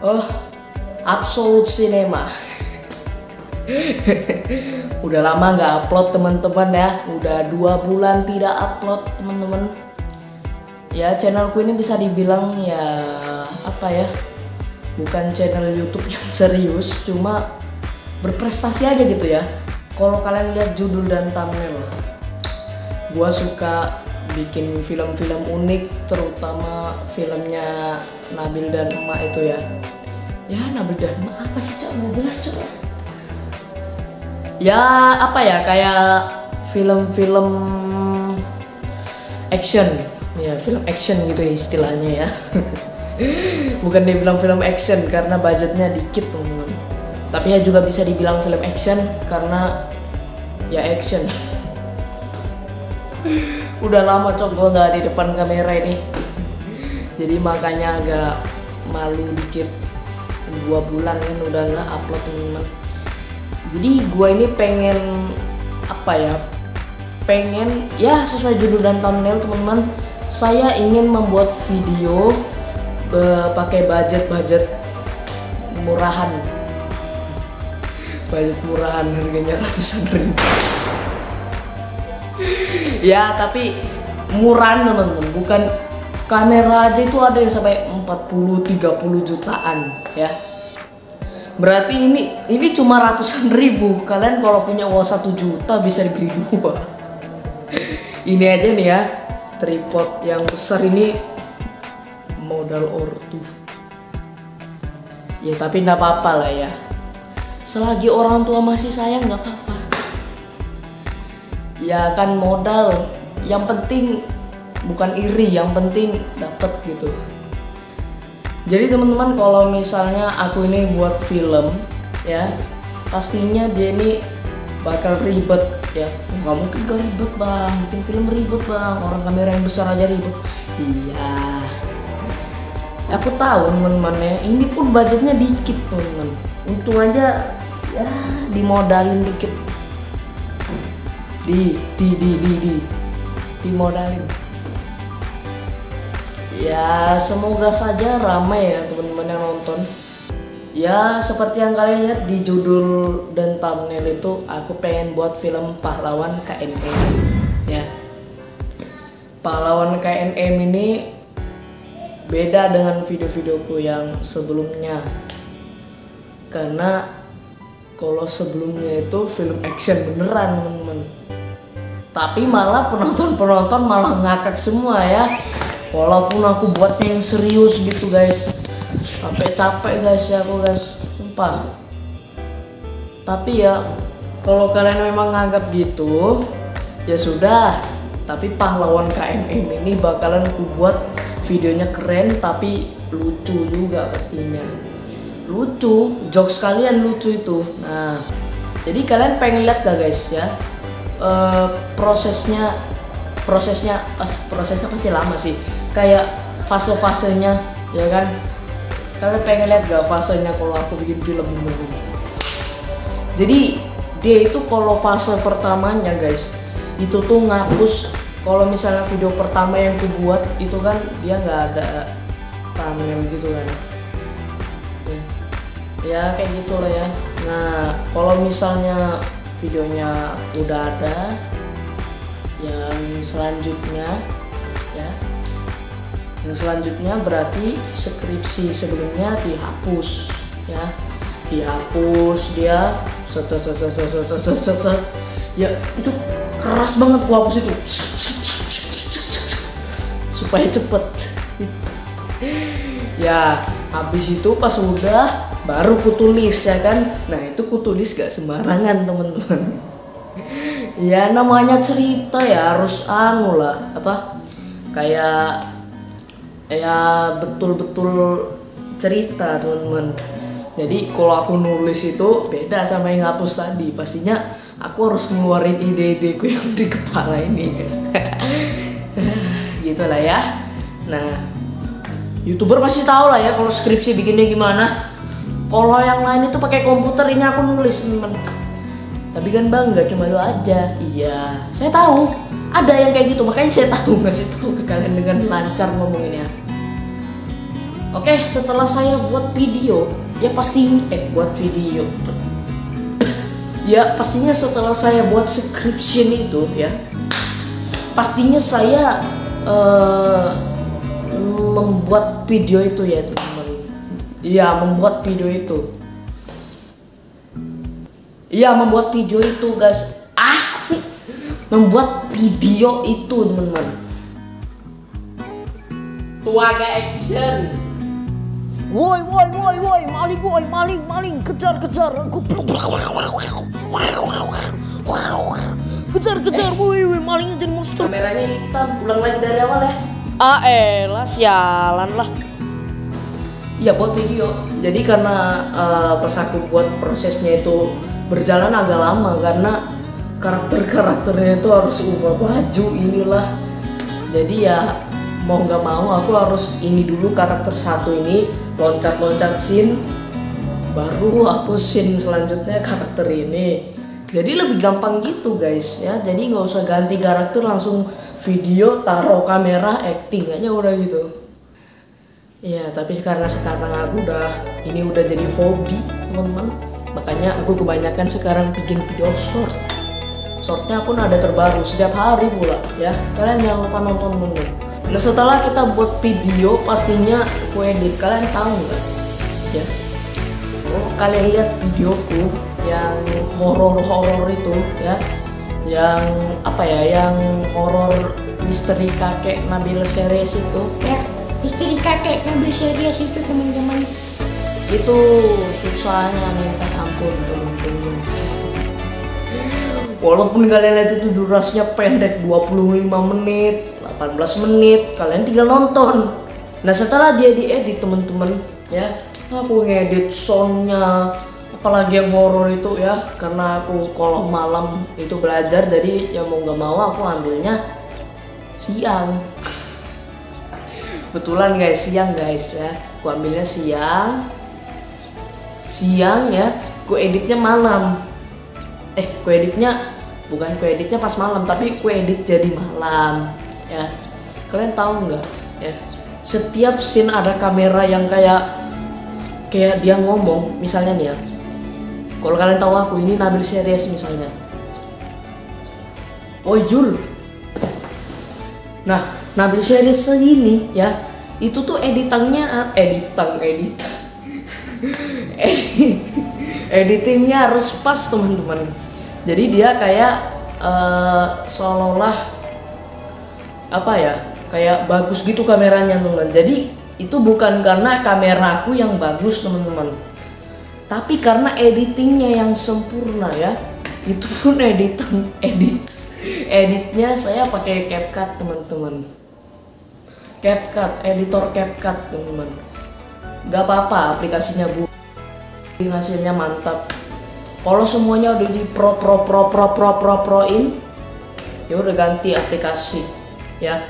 Oh, Absolute Cinema. Udah lama nggak upload teman-teman ya. Udah 2 bulan tidak upload teman-teman. Ya channelku ini bisa dibilang ya apa ya, bukan channel YouTube yang serius, cuma berprestasi aja gitu ya. Kalau kalian lihat judul dan thumbnail, gua suka bikin film-film unik, terutama filmnya Nabil dan Emak itu ya. Ya Nabil dan Emak apa sih cok? Nggak jelas cok. Ya apa ya, kayak film-film action, ya film action gitu ya istilahnya ya. Bukan dibilang film action karena budgetnya dikit teman-teman, tapi ya juga bisa dibilang film action karena ya action. Udah lama cok gue nggak di depan kamera ini, jadi makanya agak malu dikit. 2 bulan kan udah nggak upload teman-teman. Jadi gue ini pengen apa ya, pengen ya sesuai judul dan thumbnail teman-teman, saya ingin membuat video pakai budget murahan. Budget murahan harganya ratusan ribu. Ya tapi murahan teman-teman, bukan kamera aja itu ada yang sampai 40-30 jutaan ya. Berarti ini cuma ratusan ribu. Kalian kalau punya uang 1 juta bisa dibeli 2. Ini aja nih ya, tripod yang besar ini modal ortu. Ya tapi nggak apa-apa lah ya, selagi orang tua masih sayang nggak apa-apa. Ya kan modal, yang penting bukan iri, yang penting dapet gitu. Jadi teman-teman, kalau misalnya aku ini buat film ya, pastinya dia ini bakal ribet ya. Nggak mungkin gak ribet bang, bikin film ribet bang, orang kamera yang besar aja ribet. Iya, aku tahu teman-teman ya, ini pun budgetnya dikit teman-teman. Untung aja ya dimodalin dikit. Dimodalin. Ya semoga saja ramai ya teman-teman yang nonton. Ya seperti yang kalian lihat di judul dan thumbnail itu, aku pengen buat film pahlawan KNM ya. Pahlawan KNM ini beda dengan video-videoku yang sebelumnya, karena kalau sebelumnya itu film action beneran teman-teman, tapi malah penonton malah ngakak semua ya. Walaupun aku buatnya yang serius gitu guys, sampai capek guys ya aku guys, sumpah. Tapi ya kalau kalian memang nganggap gitu ya sudah. Tapi pahlawan KNM ini bakalan ku buat videonya keren tapi lucu juga pastinya. Lucu, jokes kalian lucu itu. Nah jadi kalian pengen lihat gak guys ya, prosesnya pasti lama sih, kayak fase-fasenya ya kan. Kalian pengen lihat gak fasenya kalau aku bikin film ini? Jadi dia itu kalau fase pertamanya guys, itu tuh ngapus. Kalau misalnya video pertama yang ku buat itu kan dia nggak ada thumbnail gitu kan ya, kayak gitulah ya. Nah kalau misalnya videonya udah ada, yang selanjutnya ya, yang selanjutnya berarti skripsi sebelumnya dihapus ya, dihapus dia ya. Itu keras banget gua hapus itu supaya cepet. Ya habis itu pas udah baru kutulis ya kan. Nah itu kutulis gak sembarangan temen-temen. Ya namanya cerita ya harus anu lah, apa kayak ya betul-betul cerita teman-teman. Jadi kalau aku nulis itu beda sama yang hapus tadi. Pastinya aku harus ngeluarin ide-ideku yang di kepala ini guys. Gitulah ya. Nah YouTuber pasti tahu lah ya kalau skripsi bikinnya gimana. Kalau yang lain itu pakai komputer, ini aku nulis teman. Tapi kan bang nggak cuma lo aja. Iya saya tahu ada yang kayak gitu, makanya saya tahu ngasih tahu ke kalian dengan lancar ngomonginnya. Oke, setelah saya buat video, ya pasti buat video. Ya pastinya setelah saya buat description itu ya, pastinya saya membuat video itu ya teman-teman. Iya, membuat video itu. Iya, membuat video itu guys. Membuat video itu teman-teman. Tuaga action. Woi, maling, kejar, kejar, woi, malingnya jadi monster. Kameranya hitam, ulang lagi dari awal ya. Elah, sialan lah. Ya buat video. Jadi karena pas aku buat prosesnya itu berjalan agak lama karena karakternya itu harus ubah baju inilah. Jadi ya mau nggak mau aku harus ini dulu karakter satu ini loncat scene, baru aku scene selanjutnya karakter ini. Jadi lebih gampang gitu guys ya. Jadi nggak usah ganti karakter, langsung video taruh kamera acting aja udah gitu. Ya tapi karena sekarang aku udah jadi hobi teman-teman, makanya aku kebanyakan sekarang bikin video shortnya pun ada terbaru setiap hari pula ya. Kalian jangan lupa nonton dulu. Nah setelah kita buat video pastinya aku edit. Kalian tahu nggak ya, kalian lihat videoku yang horor itu ya, yang apa ya, yang horor misteri kakek Nabil series itu ya, misteri kakek Nabil series itu teman-teman. Itu susahnya minta ampun teman-teman. Walaupun kalian lihat itu durasinya pendek 25 menit 18 menit, kalian tinggal nonton. Nah setelah dia diedit teman-teman ya, aku ngedit soundnya, apalagi yang horor itu ya, karena aku kalau malam itu belajar, jadi ya mau nggak mau aku ambilnya siang. Betulan guys, siang guys ya, aku ambilnya siang ya, aku editnya malam. Aku editnya pas malam, tapi aku edit jadi malam ya. Kalian tahu nggak ya, setiap scene ada kamera yang kayak dia ngomong, misalnya nih ya, kalau kalian tahu aku ini Nabil series misalnya, oi Jul, nah Nabil series ini ya, itu tuh editingnya harus pas teman-teman. Jadi dia kayak seolah-olah apa ya, kayak bagus gitu kameranya teman-teman. Jadi itu bukan karena kameraku yang bagus teman-teman, tapi karena editingnya yang sempurna ya. Itu pun editnya saya pakai CapCut teman-teman. Editor CapCut teman-teman. Gak apa-apa aplikasinya bu, hasilnya mantap. Kalau semuanya udah di proin, ya udah ganti aplikasi ya.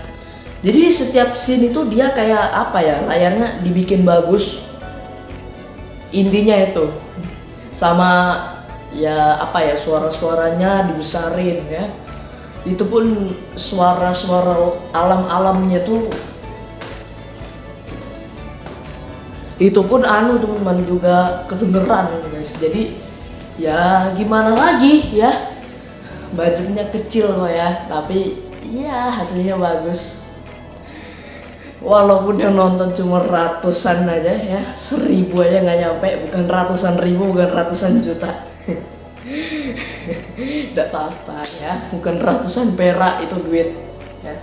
Jadi setiap scene itu dia kayak apa ya, layarnya dibikin bagus, intinya itu. Sama ya apa ya, suara-suaranya dibesarin ya. Itu pun suara-suara alam-alamnya tuh, itu pun teman-teman juga kedengeran guys. Jadi ya gimana lagi ya, budgetnya kecil kok ya, tapi ya hasilnya bagus. Walaupun yang nonton cuma ratusan aja ya, 1000 aja nggak nyampe, bukan ratusan ribu, bukan ratusan juta. Tidak apa-apa ya, bukan ratusan perak itu duit ya.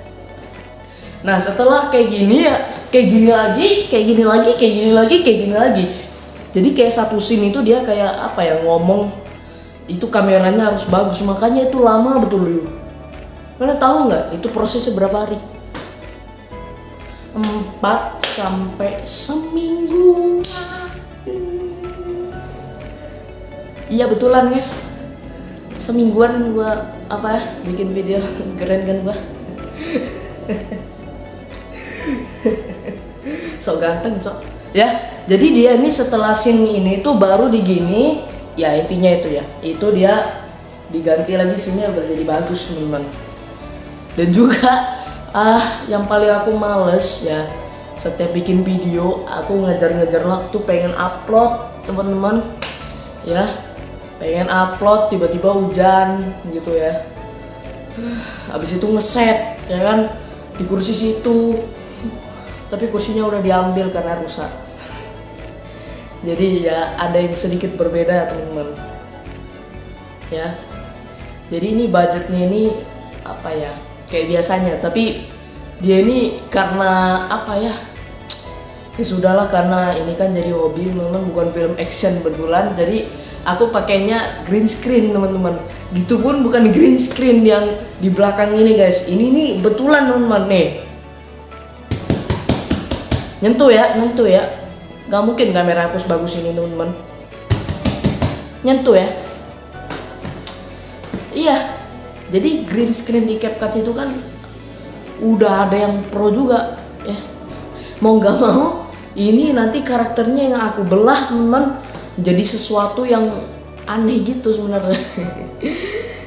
Nah setelah kayak gini ya, kayak gini lagi. Jadi kayak satu scene itu dia kayak apa ya, ngomong itu kameranya harus bagus, makanya itu lama betul dulu. Kalian tahu nggak itu prosesnya berapa hari? 4 sampai seminggu. Iya betulan guys, semingguan gua apa ya, bikin video. Keren kan gua. So ganteng cok ya. Jadi dia ini setelah scene ini tuh baru digini ya, intinya itu ya, itu dia diganti lagi scene-nya jadi bagus teman-teman. Dan juga yang paling aku males ya, setiap bikin video aku ngejar-ngejar waktu pengen upload teman-teman ya, pengen upload tiba-tiba hujan gitu ya. Habis itu ngeset ya kan di kursi situ, tapi kursinya udah diambil karena rusak. Jadi ya ada yang sedikit berbeda teman-teman ya. Jadi ini budgetnya ini apa ya, kayak biasanya, tapi dia ini karena apa ya, ya sudahlah, karena ini kan jadi hobi teman-teman, bukan film action betulan, jadi aku pakainya green screen teman-teman. Gitu pun bukan green screen yang di belakang ini guys, ini nih betulan teman-teman nih. Nyentuh ya, gak mungkin kamera aku sebagus ini teman-teman. Nyentuh ya. Iya, jadi green screen di CapCut itu kan udah ada yang pro juga ya. Mau gak mau ini nanti karakternya yang aku belah teman, jadi sesuatu yang aneh gitu sebenarnya.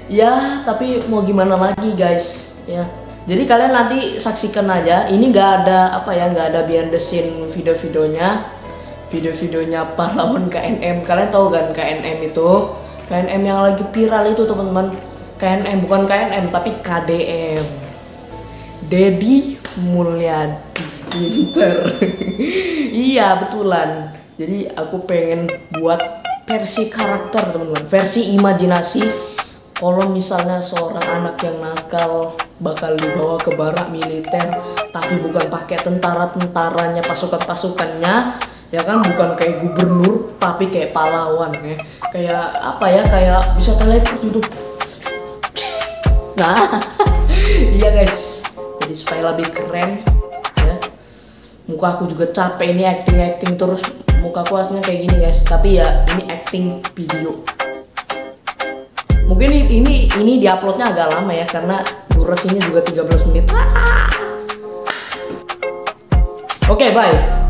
Ya tapi mau gimana lagi guys ya. Jadi kalian nanti saksikan aja. Ini gak ada apa ya, gak ada behind the scene videonya pahlawan KNM. Kalian tahu kan KNM itu, KNM yang lagi viral itu teman-teman. KNM bukan KNM tapi KDM, Dedi Mulyadi. Pinter. Iya betulan. Jadi aku pengen buat versi karakter teman-teman, versi imajinasi. Kalau misalnya seorang anak yang nakal bakal dibawa ke barak militer, tapi bukan pakai tentara-tentaranya, pasukan-pasukannya, ya kan, bukan kayak gubernur, tapi kayak pahlawan ya. Kayak apa ya, kayak bisa teleport gitu. Nah, iya guys. Jadi supaya lebih keren ya. Muka aku juga capek ini acting terus. Muka aku aslinya kayak gini guys, tapi ya ini acting video. Mungkin ini diuploadnya agak lama ya, karena durasinya juga 13 menit. Oke, bye.